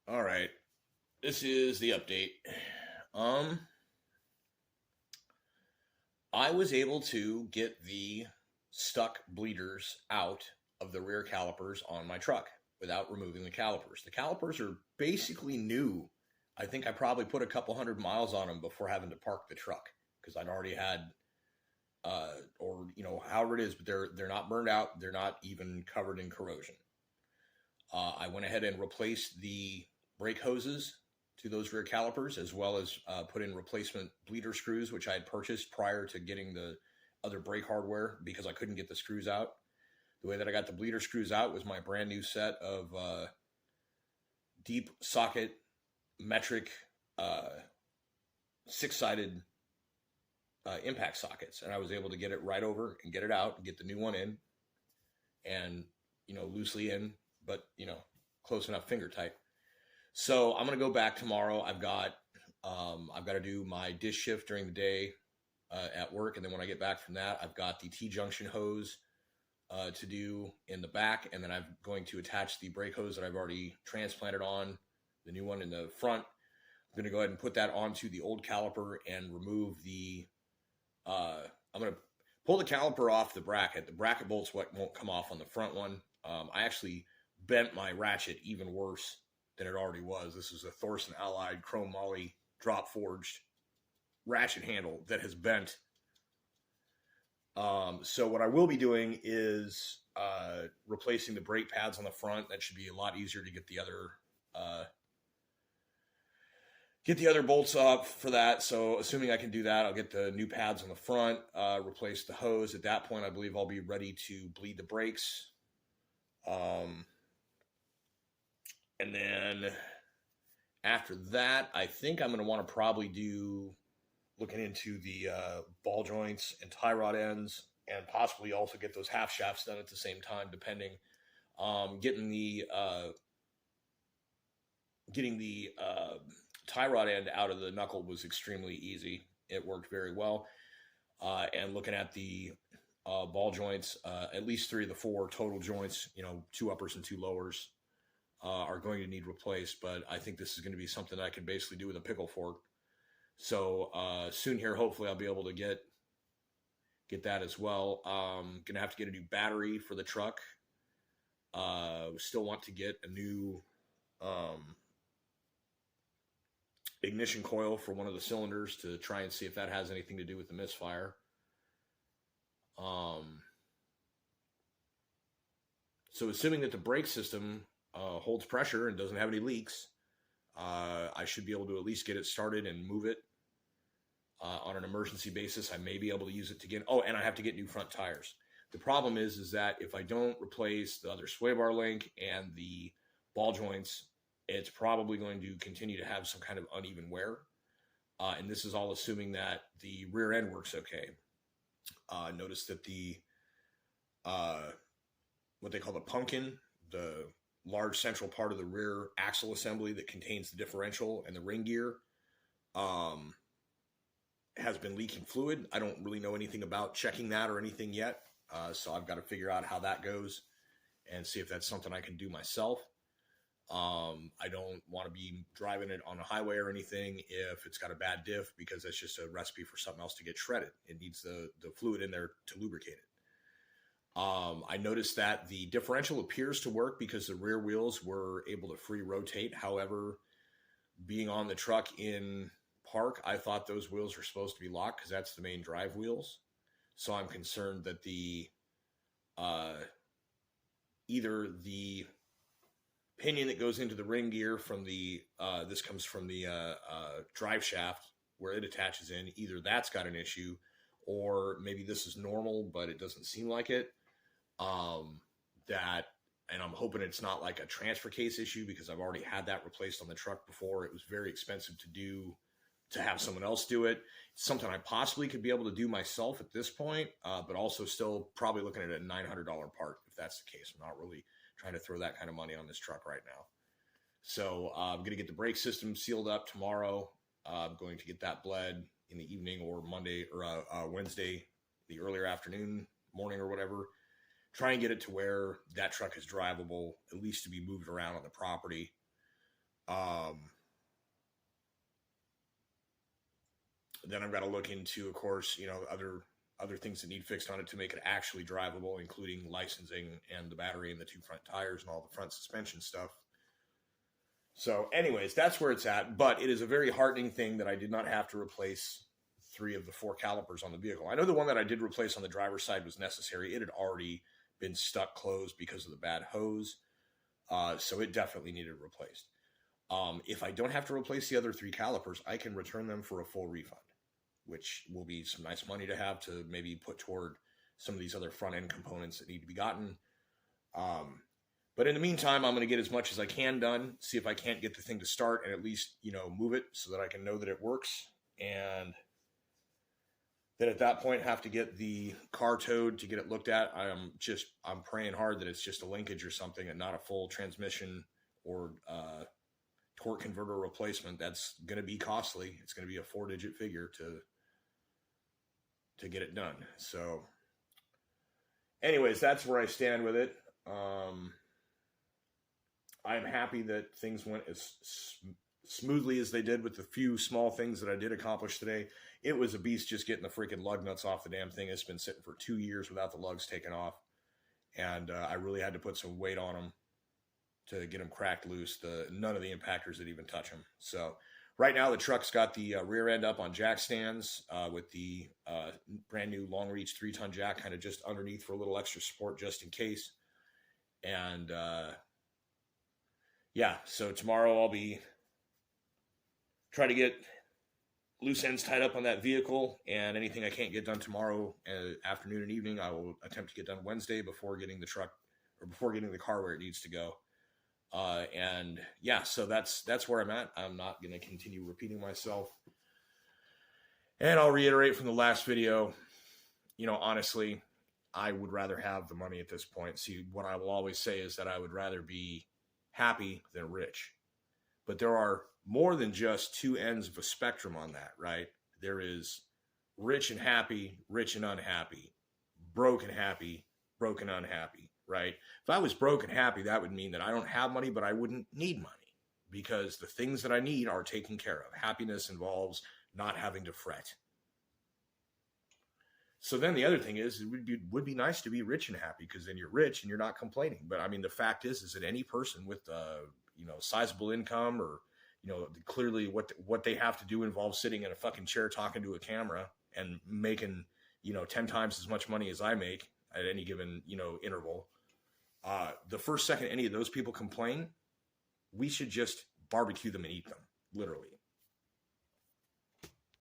All right. This is the update. Um, I was able to get the stuck bleeders out of the rear calipers on my truck without removing the calipers. The calipers are basically new. I think I probably put a couple hundred miles on them before having to park the truck because I'd already had, or however it is, but they're not burned out. They're not even covered in corrosion. I went ahead and replaced the brake hoses to those rear calipers, as well as put in replacement bleeder screws, which I had purchased prior to getting the other brake hardware because I couldn't get the screws out. The way that I got the bleeder screws out was my brand new set of deep socket metric uh, six-sided impact sockets, and I was able to get it right over and get it out and get the new one in, and loosely in, but close enough finger tight. So I'm gonna go back tomorrow. I've got to do my dish shift during the day at work, and then when I get back from that, I've got the T junction hose to do in the back, and then I'm going to attach the brake hose that I've already transplanted on the new one in the front. I'm going to go ahead and put that onto the old caliper and remove the. I'm going to pull the caliper off the bracket. The bracket bolts won't come off on the front one. I actually bent my ratchet even worse than it already was. This is a Thorson Allied chrome moly drop forged ratchet handle that has bent. So what I will be doing is replacing the brake pads on the front. That should be a lot easier to get the other bolts up for that. So assuming I can do that, I'll get the new pads on the front, replace the hose. At that point, I believe I'll be ready to bleed the brakes. And then after that, I think I'm going to want to probably do looking into the ball joints and tie rod ends, and possibly also get those half shafts done at the same time, depending. Getting the tie rod end out of the knuckle was extremely easy. It worked very well. And looking at the ball joints, at least 3 of the 4 total joints, 2 uppers and 2 lowers, are going to need replaced. But I think this is going to be something I can basically do with a pickle fork. So soon here, hopefully I'll be able to get that as well. Gonna have to get a new battery for the truck. Still want to get a new ignition coil for one of the cylinders to try and see if that has anything to do with the misfire. So assuming that the brake system holds pressure and doesn't have any leaks, I should be able to at least get it started and move it on an emergency basis. I may be able to use it to get. Oh, and I have to get new front tires. The problem is that if I don't replace the other sway bar link and the ball joints, it's probably going to continue to have some kind of uneven wear. And this is all assuming that the rear end works okay. Notice that the what they call the pumpkin, the large central part of the rear axle assembly that contains the differential and the ring gear, has been leaking fluid. I don't really know anything about checking that or anything yet. So I've got to figure out how that goes and see if that's something I can do myself. I don't want to be driving it on a highway or anything if it's got a bad diff, because that's just a recipe for something else to get shredded. It needs the fluid in there to lubricate it. I noticed that the differential appears to work because the rear wheels were able to free rotate. However, being on the truck in park, I thought those wheels were supposed to be locked because that's the main drive wheels. So I'm concerned that the either the pinion that goes into the ring gear from the this comes from the drive shaft where it attaches in, either that's got an issue, or maybe this is normal but it doesn't seem like it. And I'm hoping it's not like a transfer case issue, because I've already had that replaced on the truck before. It was very expensive to have someone else do it. It's something I possibly could be able to do myself at this point, but also still probably looking at a $900 part if that's the case. I'm not really trying to throw that kind of money on this truck right now. So I'm going to get the brake system sealed up tomorrow. I'm going to get that bled in the evening or Monday or Wednesday, the earlier afternoon, morning or whatever. Try and get it to where that truck is drivable, at least to be moved around on the property. Then I've got to look into, of course, other things that need fixed on it to make it actually drivable, including licensing and the battery and the 2 front tires and all the front suspension stuff. So anyways, that's where it's at. But it is a very heartening thing that I did not have to replace 3 of the 4 calipers on the vehicle. I know the one that I did replace on the driver's side was necessary. It had already been stuck closed because of the bad hose. So it definitely needed replaced. If I don't have to replace the other 3 calipers, I can return them for a full refund, which will be some nice money to have to maybe put toward some of these other front end components that need to be gotten. But in the meantime, I'm going to get as much as I can done, see if I can't get the thing to start and at least, move it so that I can know that it works. And then at that point, have to get the car towed to get it looked at. I'm praying hard that it's just a linkage or something and not a full transmission or torque converter replacement. That's going to be costly. It's going to be a 4-digit figure to get it done. So anyways, that's where I stand with it. I'm happy that things went as smoothly as they did with the few small things that I did accomplish today. It was a beast just getting the freaking lug nuts off the damn thing. It's been sitting for 2 years without the lugs taken off. And I really had to put some weight on them to get them cracked loose. None of the impactors that even touch them. So right now the truck's got the rear end up on jack stands with the brand new long reach 3-ton jack kind of just underneath for a little extra support just in case. And yeah, so tomorrow I'll be trying to get loose ends tied up on that vehicle, and anything I can't get done tomorrow afternoon and evening, I will attempt to get done Wednesday before getting the car where it needs to go. And yeah, so that's where I'm at. I'm not going to continue repeating myself. And I'll reiterate from the last video, honestly, I would rather have the money at this point. See, what I will always say is that I would rather be happy than rich. But there are more than just 2 ends of a spectrum on that, right? There is rich and happy, rich and unhappy, broke and happy, broke and unhappy, right? If I was broke and happy, that would mean that I don't have money, but I wouldn't need money because the things that I need are taken care of. Happiness involves not having to fret. So then the other thing is, it would be nice to be rich and happy because then you're rich and you're not complaining. But I mean, the fact is that any person with sizable income or clearly what they have to do involves sitting in a fucking chair talking to a camera and making 10 times as much money as I make at any given interval. The first second any of those people complain, we should just barbecue them and eat them, literally.